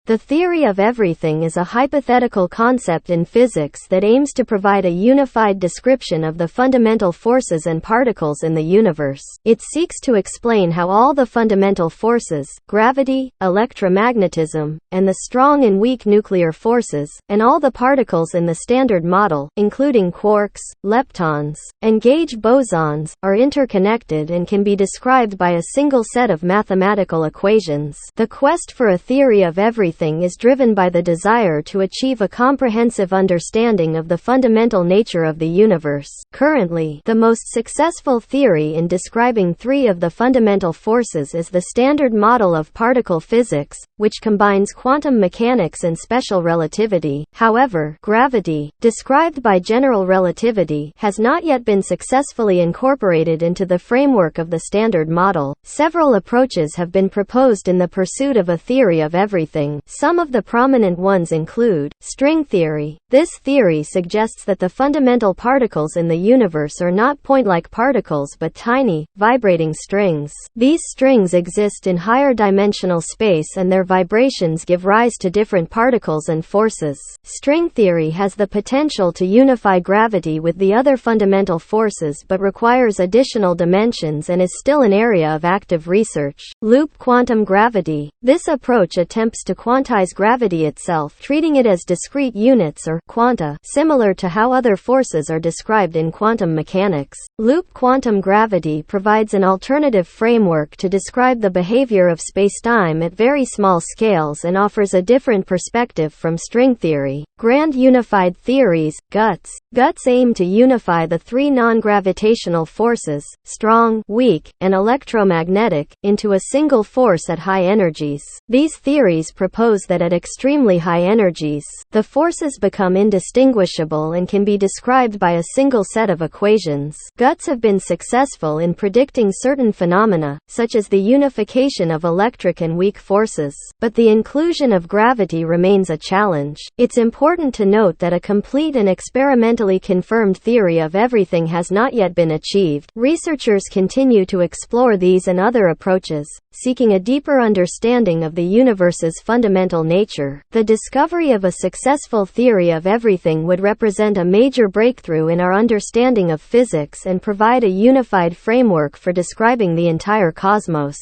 The theory of everything is a hypothetical concept in physics that aims to provide a unified description of the fundamental forces and particles in the universe. It seeks to explain how all the fundamental forces, gravity, electromagnetism, and the strong and weak nuclear forces, and all the particles in the Standard Model, including quarks, leptons, and gauge bosons, are interconnected and can be described by a single set of mathematical equations. The quest for a theory of everything is driven by the desire to achieve a comprehensive understanding of the fundamental nature of the universe. Currently, the most successful theory in describing three of the fundamental forces is the Standard Model of particle physics, which combines quantum mechanics and special relativity. However, gravity, described by general relativity, has not yet been successfully incorporated into the framework of the Standard Model. Several approaches have been proposed in the pursuit of a theory of everything. Some of the prominent ones include string theory. This theory suggests that the fundamental particles in the universe are not point-like particles but tiny, vibrating strings. These strings exist in higher dimensional space and their vibrations give rise to different particles and forces. String theory has the potential to unify gravity with the other fundamental forces but requires additional dimensions and is still an area of active research. Loop quantum gravity. This approach attempts to quantize gravity itself, treating it as discrete units or quanta, similar to how other forces are described in quantum mechanics. Loop quantum gravity provides an alternative framework to describe the behavior of spacetime at very small scales and offers a different perspective from string theory. Grand unified theories, GUTS. GUTS aim to unify the three non-gravitational forces, strong, weak, and electromagnetic, into a single force at high energies. These theories propose that at extremely high energies, the forces become indistinguishable and can be described by a single set of equations. GUTS have been successful in predicting certain phenomena, such as the unification of electric and weak forces. But the inclusion of gravity remains a challenge. It's important to note that a complete and experimentally confirmed theory of everything has not yet been achieved. Researchers continue to explore these and other approaches, seeking a deeper understanding of the universe's fundamental nature. The discovery of a successful theory of everything would represent a major breakthrough in our understanding of physics and provide a unified framework for describing the entire cosmos.